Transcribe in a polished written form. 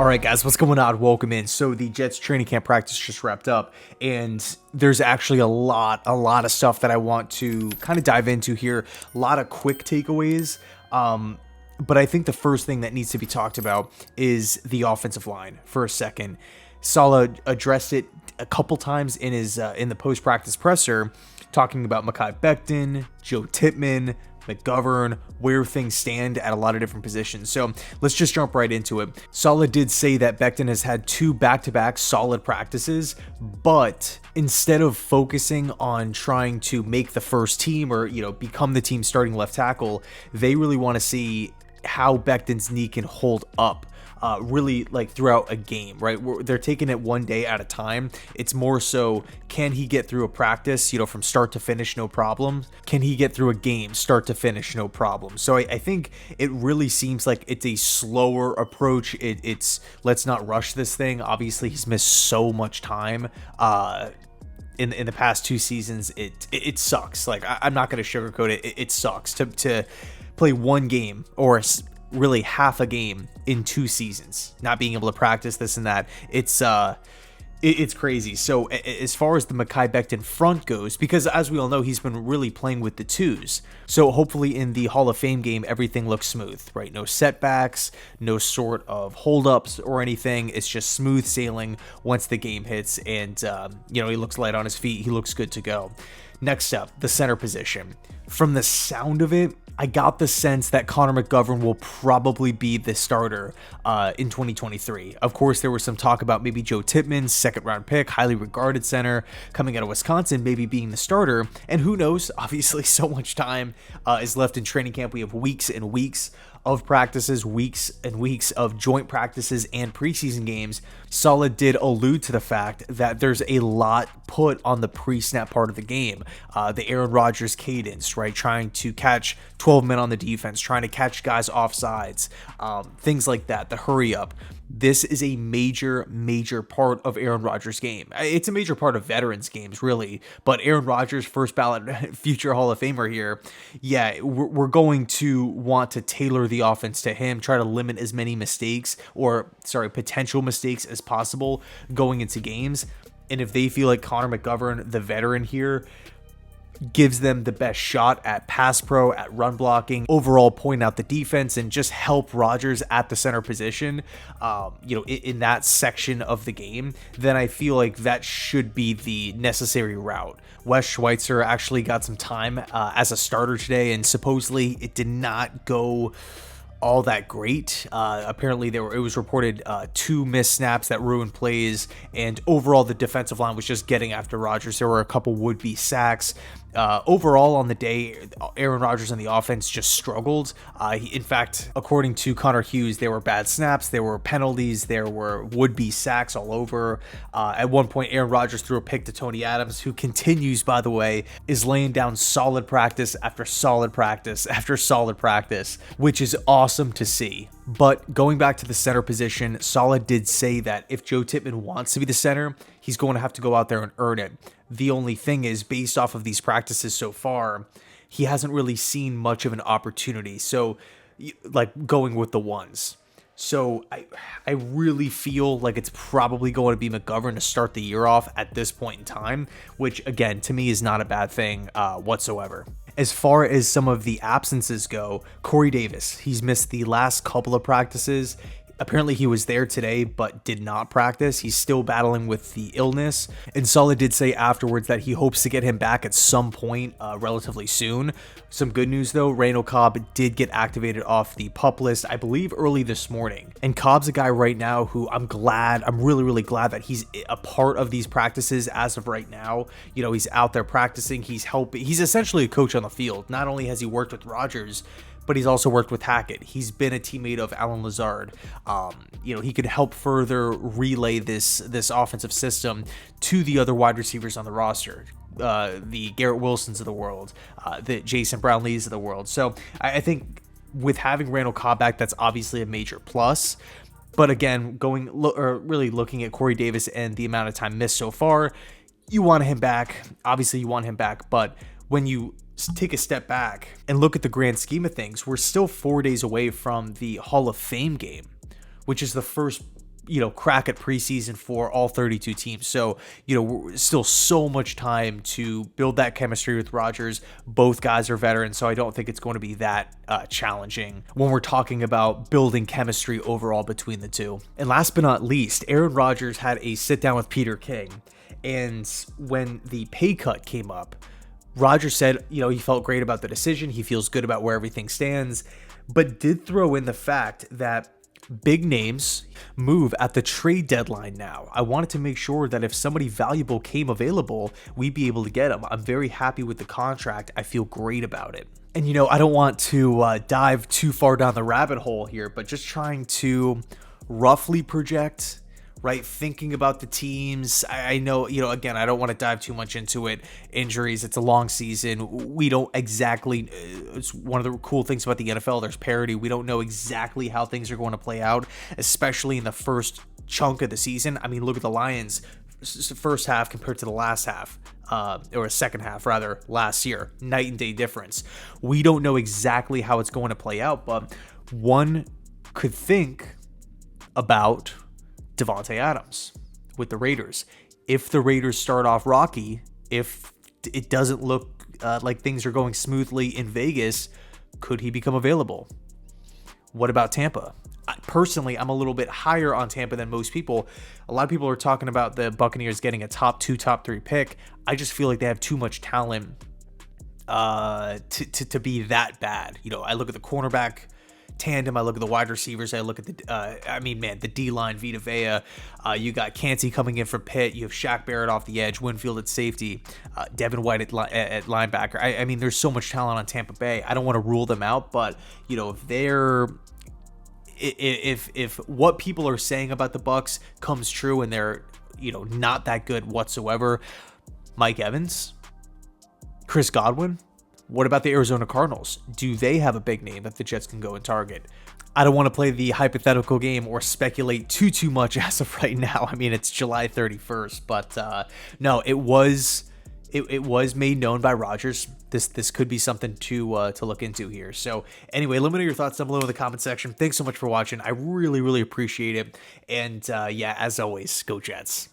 All right, guys, what's going on? Welcome in. So the Jets training camp practice just wrapped up, and there's actually a lot of stuff that I want to kind of dive into here. A lot of quick takeaways. But I think the first thing that needs to be talked about is the offensive line for a second. Saleh addressed it a couple times in his in the post-practice presser, talking about Mekhi Becton, Joe Tippmann, McGovern, where things stand at a lot of different positions. So let's just jump right into it. Saleh did say that Becton has had 2 back-to-back solid practices, but instead of focusing on trying to make the first team or, become the team starting left tackle, they really want to see how Becton's knee can hold up. Really like throughout a game, right? They're taking it one day at a time. It's more so, can he get through a practice, from start to finish, no problem? Can he get through a game, start to finish, no problem? So I think it really seems like it's a slower approach. It's let's not rush this thing. Obviously, he's missed so much time. In the past 2 seasons, it sucks. Like I'm not going to sugarcoat it. It sucks to play one game or really half a game in 2 seasons, not being able to practice this and that. It's crazy. So as far as the Mekhi Becton front goes, because as we all know, he's been really playing with the 2s. So hopefully in the Hall of Fame game, everything looks smooth, right? No setbacks, no sort of holdups or anything. It's just smooth sailing once the game hits, and he looks light on his feet. He looks good to go. Next up, the center position. From the sound of it, I got the sense that Connor McGovern will probably be the starter in 2023. Of course, there was some talk about maybe Joe Tippmann, 2nd-round pick, highly regarded center coming out of Wisconsin, maybe being the starter. And who knows? Obviously, so much time is left in training camp. We have weeks and weeks of practices, weeks and weeks of joint practices and preseason games. Saleh did allude to the fact that there's a lot put on the pre-snap part of the game. The Aaron Rodgers cadence, right? Trying to catch 12 men on the defense, trying to catch guys off sides, things like that, the hurry up. This is a major part of Aaron Rodgers' game. It's a major part of veterans' games, really. But Aaron Rodgers, first ballot future Hall of Famer here, we're going to want to tailor the offense to him, try to limit as many potential mistakes as possible going into games. And if they feel like Connor McGovern, the veteran here, gives them the best shot at pass pro, at run blocking, overall point out the defense, and just help Rodgers at the center position, in that section of the game, then I feel like that should be the necessary route. Wes Schweitzer actually got some time as a starter today, and supposedly it did not go all that great. Apparently it was reported 2 missed snaps that ruined plays, and overall the defensive line was just getting after Rodgers. There were a couple would-be sacks. Overall on the day, Aaron Rodgers and the offense just struggled. In fact, according to Connor Hughes, there were bad snaps, there were penalties, there were would-be sacks all over. At one point, Aaron Rodgers threw a pick to Tony Adams, who continues, by the way, is laying down solid practice after solid practice after solid practice, which is awesome to see. But going back to the center position, Saleh did say that if Joe Tippmann wants to be the center, he's going to have to go out there and earn it. The only thing is, based off of these practices so far, he hasn't really seen much of an opportunity. So, like going with the ones. So I really feel like it's probably going to be McGovern to start the year off at this point in time, which again, to me is not a bad thing whatsoever. As far as some of the absences go, Corey Davis, he's missed the last couple of practices. Apparently he was there today, but did not practice. He's still battling with the illness. And Saleh did say afterwards that he hopes to get him back at some point relatively soon. Some good news though, Randall Cobb did get activated off the PUP list, I believe early this morning. And Cobb's a guy right now who I'm really glad that he's a part of these practices as of right now. He's out there practicing, he's helping. He's essentially a coach on the field. Not only has he worked with Rodgers, but he's also worked with Hackett. He's been a teammate of Alan Lazard. He could help further relay this offensive system to the other wide receivers on the roster, the Garrett Wilsons of the world, the Jason Brownlees of the world. So I think with having Randall Cobb back, that's obviously a major plus. But again, really looking at Corey Davis and the amount of time missed so far, you want him back. Obviously, you want him back, but when you take a step back and look at the grand scheme of things, we're still 4 days away from the Hall of Fame game, which is the first crack at preseason for all 32 teams. So, we're still so much time to build that chemistry with Rodgers. Both guys are veterans, so I don't think it's going to be that challenging when we're talking about building chemistry overall between the two. And last but not least, Aaron Rodgers had a sit down with Peter King. And when the pay cut came up, Rodgers said, he felt great about the decision. He feels good about where everything stands, but did throw in the fact that big names move at the trade deadline now. I wanted to make sure that if somebody valuable came available, we'd be able to get them. I'm very happy with the contract. I feel great about it. And, I don't want to dive too far down the rabbit hole here, but just trying to roughly project, right? Thinking about the teams. I know, again, I don't want to dive too much into it. Injuries, it's a long season. We don't exactly, it's one of the cool things about the NFL, there's parity. We don't know exactly how things are going to play out, especially in the first chunk of the season. I mean, look at the Lions first half compared to the last half, or second half rather, last year. Night and day difference. We don't know exactly how it's going to play out, but one could think about Devontae Adams with the Raiders. If the Raiders start off rocky, if it doesn't look like things are going smoothly in Vegas, could he become available? What about Tampa? Personally, I'm a little bit higher on Tampa than most people. A lot of people are talking about the Buccaneers getting a top 2, top 3 pick. I just feel like they have too much talent to be that bad. I look at the cornerback tandem, I look at the wide receivers, I look at the D-line, Vita Vea, you got Canty coming in from Pitt, you have Shaq Barrett off the edge, Winfield at safety, Devin White at linebacker. I mean, there's so much talent on Tampa Bay. I don't want to rule them out, but, if they're... If what people are saying about the Bucs comes true and they're, not that good whatsoever, Mike Evans, Chris Godwin, what about the Arizona Cardinals? Do they have a big name that the Jets can go and target? I don't want to play the hypothetical game or speculate too much as of right now. I mean, it's July 31st, but no, it was made known by Rodgers. This could be something to look into here. So anyway, let me know your thoughts down below in the comment section. Thanks so much for watching. I really appreciate it. And as always, go Jets.